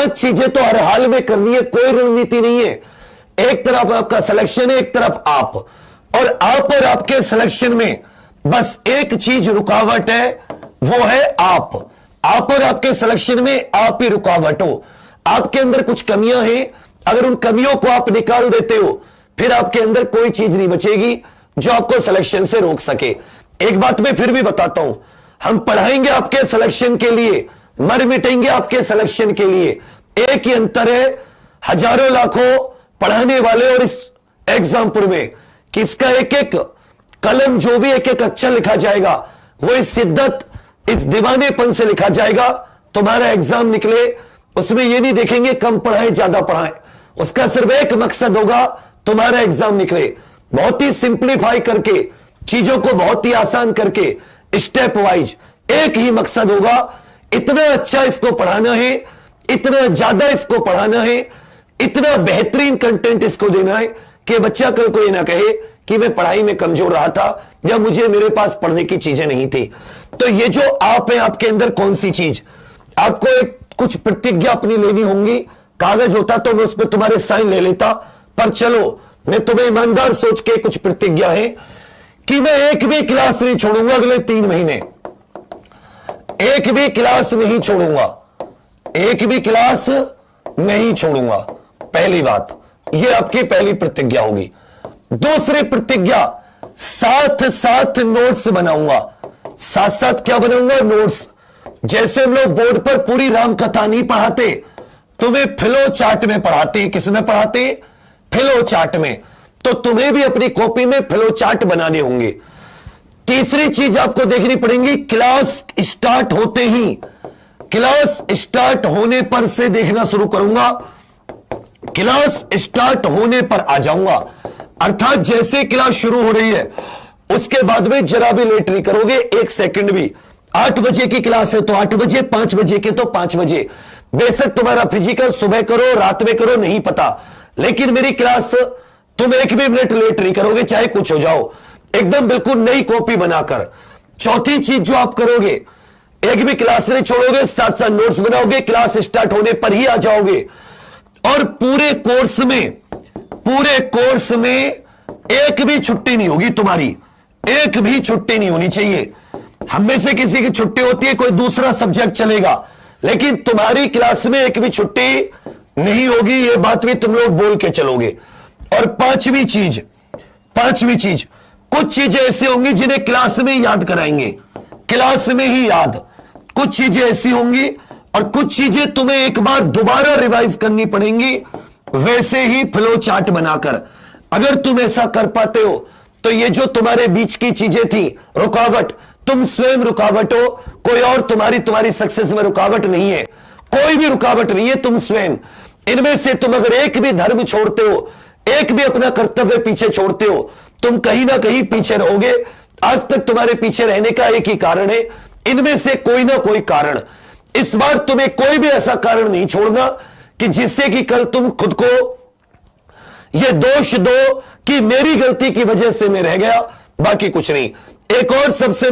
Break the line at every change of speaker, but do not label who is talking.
5 चीजें तो हर हाल में करनी है, कोई रणनीति नहीं है। एक तरफ आपका सिलेक्शन है, एक तरफ आप, और आप और आपके सिलेक्शन में बस एक चीज रुकावट है, वो है आप और आपके सिलेक्शन में आप ही रुकावट हो। आपके अंदर कुछ कमियां हैं, अगर उन कमियों को आप निकाल देते हो फिर आपके अंदर कोई चीज नहीं बचेगी जो आपको सिलेक्शन से रोक सके। एक बात मैं फिर भी बताता हूं, हम पढ़ाएंगे आपके सिलेक्शन के लिए, मर मिटेंगे आपके सिलेक्शन के लिए। एक ही अंतर है हजारों लाखों पढ़ाने वाले और इस एग्जामपुर में, किसका एक एक कलम, जो भी एक एक अक्षर लिखा जाएगा वो इस शिद्दत, इस दीवानेपन से लिखा जाएगा। तुम्हारा एग्जाम निकले उसमें ये नहीं देखेंगे कम पढ़ाए ज्यादा पढ़ाए, उसका सिर्फ एक मकसद होगा तुम्हारा एग्जाम निकले। बहुत ही सिंप्लीफाई करके, चीजों को बहुत ही आसान करके, स्टेप वाइज एक ही मकसद होगा, इतना अच्छा इसको पढ़ाना है, इतना ज्यादा इसको पढ़ाना है, इतना बेहतरीन कंटेंट इसको देना है कि बच्चा कल को ये ना कहे कि मैं पढ़ाई में कमजोर रहा था या मुझे मेरे पास पढ़ने की चीजें नहीं थी। तो ये जो आप है, आपके अंदर कौन सी चीज, आपको एक कुछ प्रतिज्ञा अपनी लेनी होंगी। कागज होता तो मैं उस पर तुम्हारे साइन ले लेता, पर चलो मैं तुम्हें ईमानदार सोच के कुछ प्रतिज्ञा है कि मैं एक भी क्लास नहीं छोड़ूंगा अगले 3 महीने, एक भी क्लास नहीं छोड़ूंगा, एक भी क्लास नहीं छोड़ूंगा। पहली बात, यह आपकी पहली प्रतिज्ञा होगी। दूसरी प्रतिज्ञा, साथ साथ नोट्स बनाऊंगा। साथ साथ क्या बनाऊंगा? नोट्स। जैसे हम लोग बोर्ड पर पूरी राम कथा नहीं पढ़ाते, तुम्हें फ्लो चार्ट में पढ़ाते हैं। किस में पढ़ाते हैं? फ्लो चार्ट में। तो तुम्हें भी अपनी कॉपी में फ्लो चार्ट बनाने होंगे। तीसरी चीज आपको देखनी पड़ेगी, क्लास स्टार्ट होते ही, क्लास स्टार्ट होने पर से देखना शुरू करूंगा, क्लास स्टार्ट होने पर आ जाऊंगा। अर्थात जैसे क्लास शुरू हो रही है उसके बाद में जरा भी लेट नहीं करोगे, 1 सेकंड भी। 8 बजे की क्लास है तो 8 बजे, 5 बजे की तो 5 बजे। बेशक तुम्हारा फिजिकल सुबह करो रात में करो नहीं पता, लेकिन मेरी क्लास तुम 1 भी मिनट लेट नहीं करोगे, चाहे कुछ हो जाओ, एकदम बिल्कुल नई कॉपी बनाकर। चौथी चीज जो आप करोगे, एक भी क्लास नहीं छोड़ोगे, साथ साथ नोट्स बनाओगे, क्लास स्टार्ट होने पर ही आ जाओगे। और पूरे कोर्स में एक भी छुट्टी नहीं होगी तुम्हारी, एक भी छुट्टी नहीं होनी चाहिए। हम में से किसी की छुट्टी होती है, कोई दूसरा सब्जेक्ट चलेगा, लेकिन तुम्हारी क्लास में एक भी छुट्टी नहीं होगी, यह बात भी तुम लोग बोल के चलोगे। और पांचवी चीज, कुछ चीजें ऐसी होंगी जिन्हें क्लास में याद कराएंगे, क्लास में ही याद। कुछ चीजें ऐसी होंगी और कुछ चीजें तुम्हें एक बार दोबारा रिवाइज करनी पड़ेंगी, वैसे ही फ्लो चार्ट बनाकर। अगर तुम ऐसा कर पाते हो तो ये जो तुम्हारे बीच की चीजें थी रुकावट, तुम स्वयं रुकावट हो, कोई और तुम्हारी सक्सेस में रुकावट नहीं है, कोई भी रुकावट नहीं है, तुम स्वयं। इनमें से तुम अगर एक भी धर्म छोड़ते हो, एक भी अपना कर्तव्य पीछे छोड़ते हो, तुम कहीं ना कहीं पीछे रहोगे। आज तक तुम्हारे पीछे रहने का एक ही कारण है, इनमें से कोई ना कोई कारण। इस बार तुम्हें कोई भी ऐसा कारण नहीं छोड़ना कि जिससे कि कल तुम खुद को यह दोष दो कि मेरी गलती की वजह से मैं रह गया, बाकी कुछ नहीं। एक और सबसे